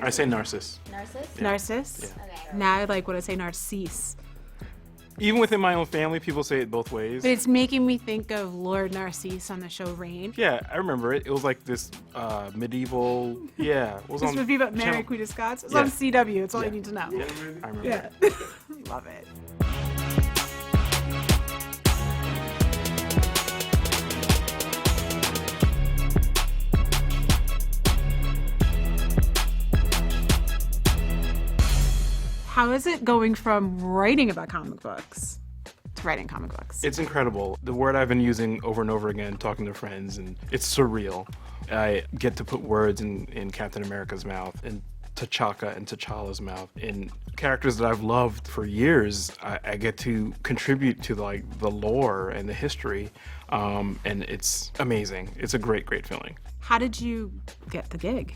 I say Narcisse. Narcisse? Yeah. Narcisse? Yeah. Okay. Now I like when I say Narcisse. Even within my own family, people say it both ways. But it's making me think of Lord Narcisse on the show Reign. Yeah, I remember it. It was like this medieval. Yeah, it was This on would be about Mary, channel- Queen of Scots. It's Yeah. on CW. It's all Yeah. you need to know. I remember. Yeah. Love it. How is it going from writing about comic books to writing comic books? It's incredible. The word I've been using over and over again, talking to friends, and it's surreal. I get to put words in Captain America's mouth, and T'Chaka and T'Challa's mouth, in characters that I've loved for years. I get to contribute to the lore and the history, and it's amazing. It's a great, great feeling. How did you get the gig?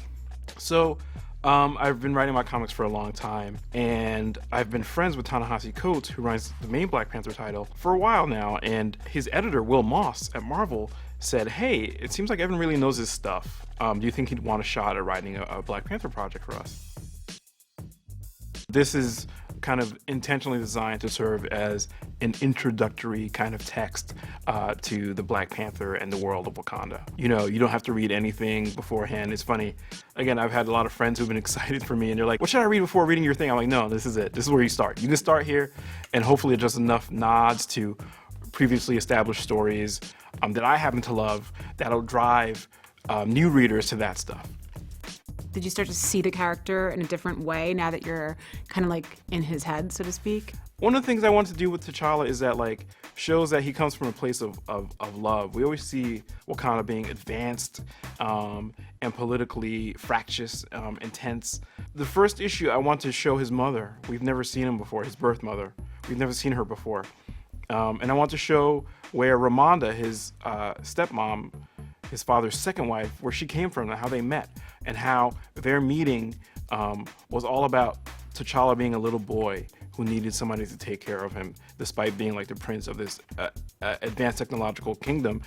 So, I've been writing my comics for a long time, and I've been friends with Ta-Nehisi Coates, who writes the main Black Panther title, for a while now, and his editor, Will Moss, at Marvel, said, hey, it seems like Evan really knows his stuff. Do you think he'd want a shot at writing a Black Panther project for us? This is kind of intentionally designed to serve as an introductory kind of text to the Black Panther and the world of Wakanda. You know, you don't have to read anything beforehand. It's funny. Again, I've had a lot of friends who've been excited for me, and they're like, what should I read before reading your thing? I'm like, no, this is it. This is where you start. You can start here, and hopefully just enough nods to previously established stories that I happen to love that'll drive new readers to that stuff. Did you start to see the character in a different way now that you're kind of like in his head, so to speak? One of the things I want to do with T'Challa is that shows that he comes from a place of love. We always see Wakanda being advanced and politically fractious, intense. The first issue, I want to show his mother. We've never seen him before, his birth mother. We've never seen her before. And I want to show where Ramonda, his stepmom, his father's second wife, where she came from and how they met, and how their meeting was all about T'Challa being a little boy who needed somebody to take care of him, despite being the prince of this advanced technological kingdom.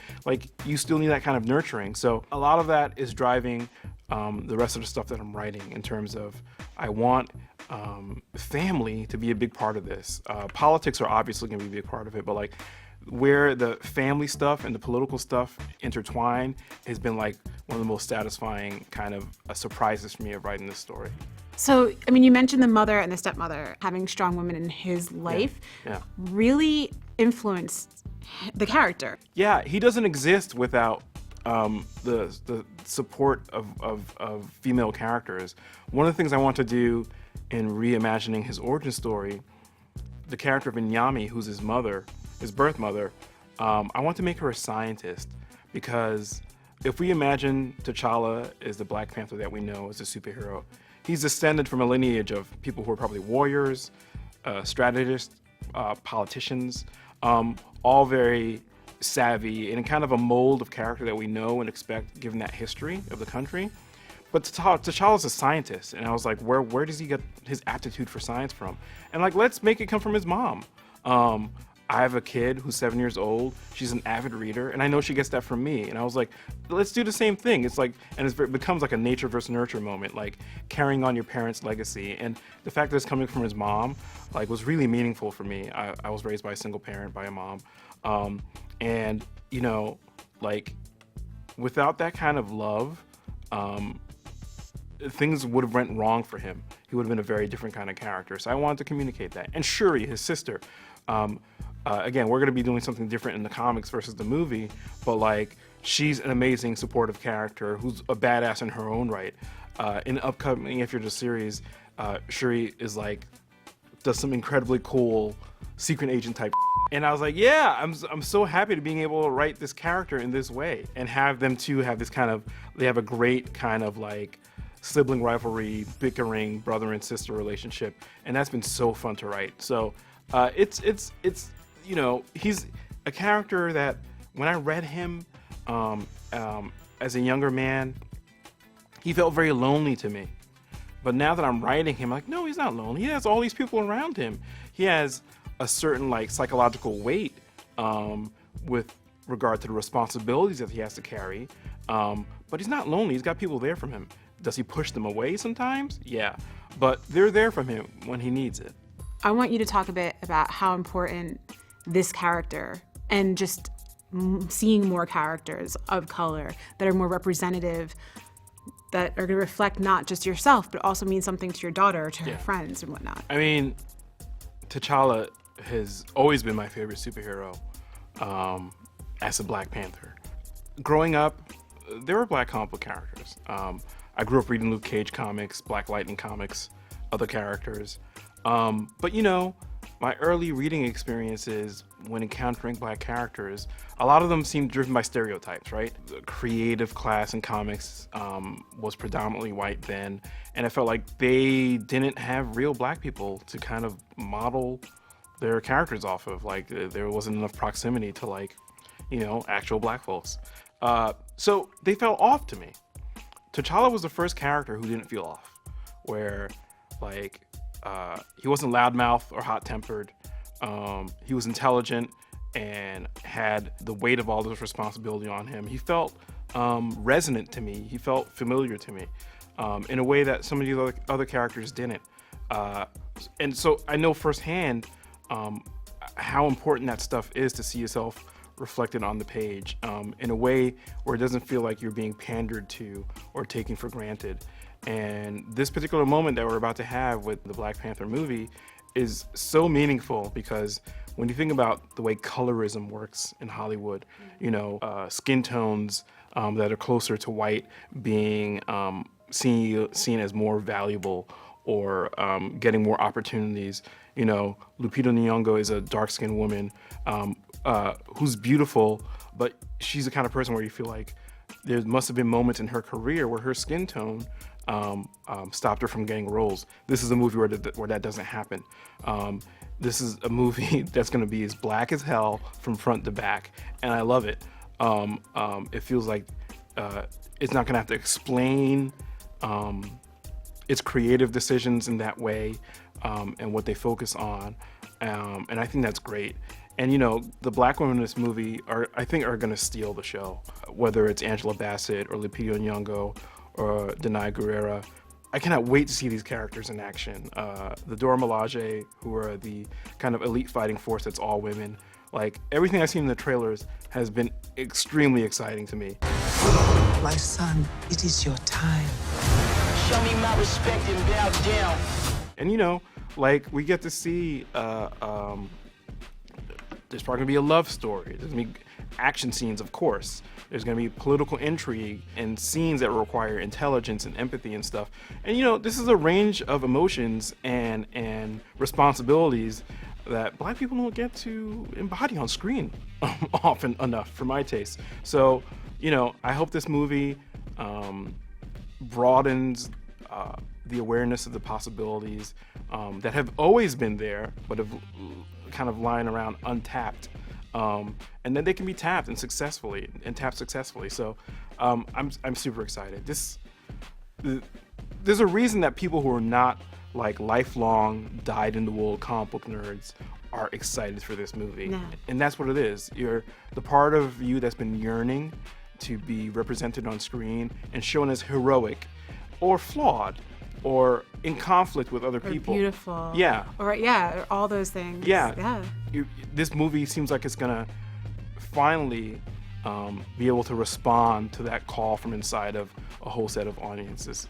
You still need that kind of nurturing. So a lot of that is driving the rest of the stuff that I'm writing, in terms of I want family to be a big part of this. Politics are obviously going to be a big part of it, but where the family stuff and the political stuff intertwine has been one of the most satisfying kind of surprises for me of writing this story. So, I mean, you mentioned the mother and the stepmother having strong women in his life. Yeah. Really influenced the character. Yeah, he doesn't exist without the support of female characters. One of the things I want to do in reimagining his origin story, the character of Nyami, who's his mother, his birth mother, I want to make her a scientist, because if we imagine T'Challa as the Black Panther that we know as a superhero, he's descended from a lineage of people who are probably warriors, strategists, politicians, all very savvy and kind of a mold of character that we know and expect given that history of the country. But T'Challa's a scientist, and I was like, where does he get his aptitude for science from? And let's make it come from his mom. I have a kid who's 7 years old. She's an avid reader, and I know she gets that from me. And I was like, let's do the same thing. It becomes like a nature versus nurture moment, carrying on your parents' legacy. And the fact that it's coming from his mom, was really meaningful for me. I was raised by a single parent, by a mom. And, without that kind of love, things would have went wrong for him. He would have been a very different kind of character. So I wanted to communicate that. And Shuri, his sister, again, we're going to be doing something different in the comics versus the movie, but she's an amazing supportive character who's a badass in her own right. In the upcoming If You're the series, Shuri is does some incredibly cool secret agent type. And I was like, yeah, I'm so happy to being able to write this character in this way and have them two have this they have a great kind of sibling rivalry, bickering brother and sister relationship, and that's been so fun to write. So it's he's a character that when I read him as a younger man, he felt very lonely to me. But now that I'm writing him, no, he's not lonely. He has all these people around him. He has a certain psychological weight with regard to the responsibilities that he has to carry. But he's not lonely. He's got people there for him. Does he push them away sometimes? Yeah, but they're there for him when he needs it. I want you to talk a bit about how important this character and just seeing more characters of color that are more representative, that are going to reflect not just yourself, but also mean something to your daughter, to her friends and whatnot. I mean, T'Challa has always been my favorite superhero as a Black Panther. Growing up, there were Black comic book characters. I grew up reading Luke Cage comics, Black Lightning comics, other characters. But you know, my early reading experiences when encountering Black characters, a lot of them seemed driven by stereotypes, right? The creative class in comics was predominantly white then, and I felt like they didn't have real Black people to kind of model their characters off of. Like, there wasn't enough proximity to, like, you know, actual Black folks. So they fell off to me. T'Challa was the first character who didn't feel off, where, like, he wasn't loudmouth or hot-tempered. He was intelligent and had the weight of all this responsibility on him. He felt resonant to me. He felt familiar to me in a way that some of the other characters didn't. And so I know firsthand how important that stuff is to see yourself reflected on the page in a way where it doesn't feel like you're being pandered to or taken for granted. And this particular moment that we're about to have with the Black Panther movie is so meaningful because when you think about the way colorism works in Hollywood, you know, skin tones that are closer to white being seen as more valuable or getting more opportunities. You know, Lupita Nyong'o is a dark-skinned woman who's beautiful, but she's the kind of person where you feel like there must have been moments in her career where her skin tone stopped her from getting roles. This is a movie where that doesn't happen. This is a movie that's going to be as Black as hell from front to back, and I love it. It feels like it's not going to have to explain its creative decisions in that way and what they focus on, and I think that's great. And you know, the Black women in this movie I think are going to steal the show, whether it's Angela Bassett or Lupita Nyong'o or Danai Gurira. I cannot wait to see these characters in action. The Dora Milaje, who are the kind of elite fighting force that's all women. Like, everything I've seen in the trailers has been extremely exciting to me. My son, it is your time. Show me my respect and bow down. And you know, like, we get to see there's probably gonna be a love story. There's gonna be action scenes, of course. There's gonna be political intrigue and scenes that require intelligence and empathy and stuff. And you know, this is a range of emotions and responsibilities that Black people don't get to embody on screen often enough for my taste. So, you know, I hope this movie broadens the awareness of the possibilities that have always been there, but have kind of lying around untapped, and then they can be tapped successfully. So I'm super excited. There's a reason that people who are not like lifelong dyed-in-the-wool comic book nerds are excited for this movie. No. And that's what it is. You're the part of you that's been yearning to be represented on screen and shown as heroic or flawed or in conflict with other people. Beautiful. Yeah. Or all those things. Yeah. This movie seems like it's gonna finally be able to respond to that call from inside of a whole set of audiences.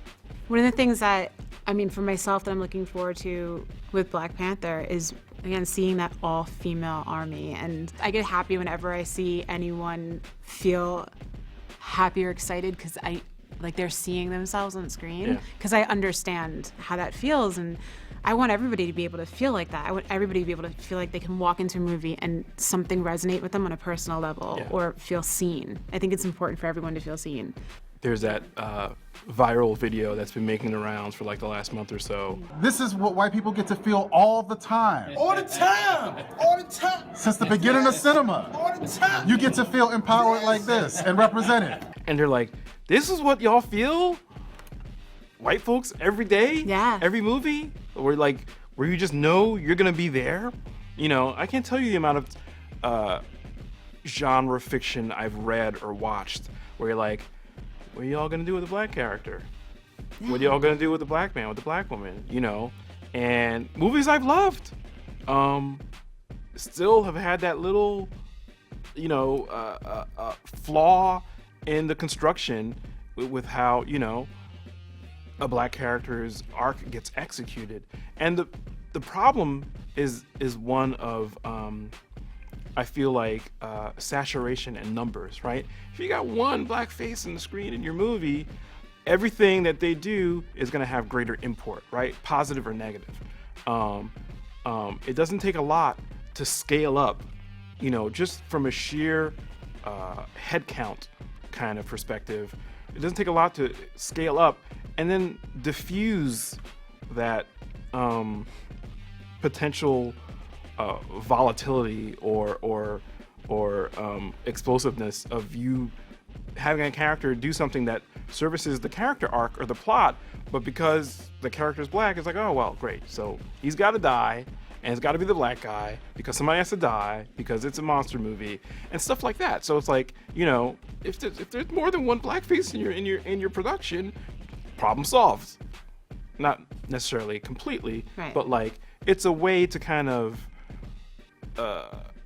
One of the things that, I mean, for myself that I'm looking forward to with Black Panther is, again, seeing that all-female army. And I get happy whenever I see anyone feel happy or excited because they're seeing themselves on screen, because I understand how that feels, and I want everybody to be able to feel like that. I want everybody to be able to feel like they can walk into a movie and something resonate with them on a personal level or feel seen. I think it's important for everyone to feel seen. There's that viral video that's been making the rounds for like the last month or so. This is what white people get to feel all the time. All the time. All the time. Since the beginning of cinema. All the time. You get to feel empowered like this and represented. And they're like, this is what y'all feel? White folks every day? Yeah. Every movie? Where you just know you're gonna be there? You know, I can't tell you the amount of genre fiction I've read or watched where you're like, what are y'all gonna do with a Black character? What are y'all gonna do with the black man, with the black woman? You know, and movies I've loved, still have had that little, you know, flaw in the construction with how, you know, a black character's arc gets executed. And the problem is one of, I feel like, saturation and numbers, right? If you got one black face in the screen in your movie, everything that they do is going to have greater import, right? Positive or negative. It doesn't take a lot to scale up, you know, just from a sheer head count kind of perspective. It doesn't take a lot to scale up and then diffuse that potential volatility or explosiveness of you having a character do something that services the character arc or the plot, but because the character is black, it's like, oh well, great. So he's got to die, and it's got to be the black guy because somebody has to die because it's a monster movie and stuff like that. So it's like, you know, if there's more than one blackface in your production, problem solved. Not necessarily completely, right, but like it's a way to kind of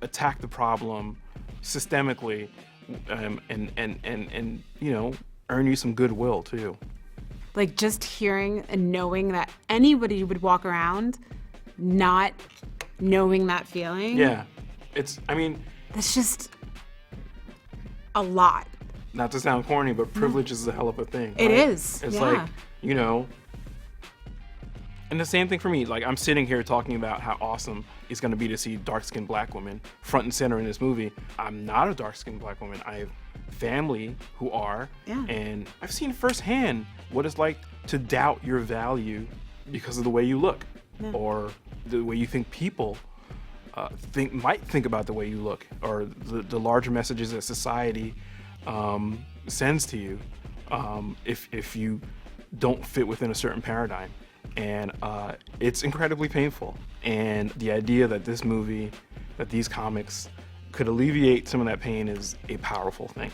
attack the problem systemically, and you know, earn you some goodwill too. Like just hearing and knowing that anybody would walk around not knowing that feeling. Yeah, I mean, that's just a lot. Not to sound corny, but privilege is a hell of a thing. It right? is. It's yeah. like, you know, and the same thing for me. Like, I'm sitting here talking about how awesome it's going to be to see dark-skinned black women front and center in this movie. I'm not a dark-skinned black woman. I have family who are, and I've seen firsthand what it's like to doubt your value because of the way you look, or the way you think people might think about the way you look, or the larger messages that society sends to you if you don't fit within a certain paradigm. And it's incredibly painful. And the idea that this movie, that these comics could alleviate some of that pain is a powerful thing.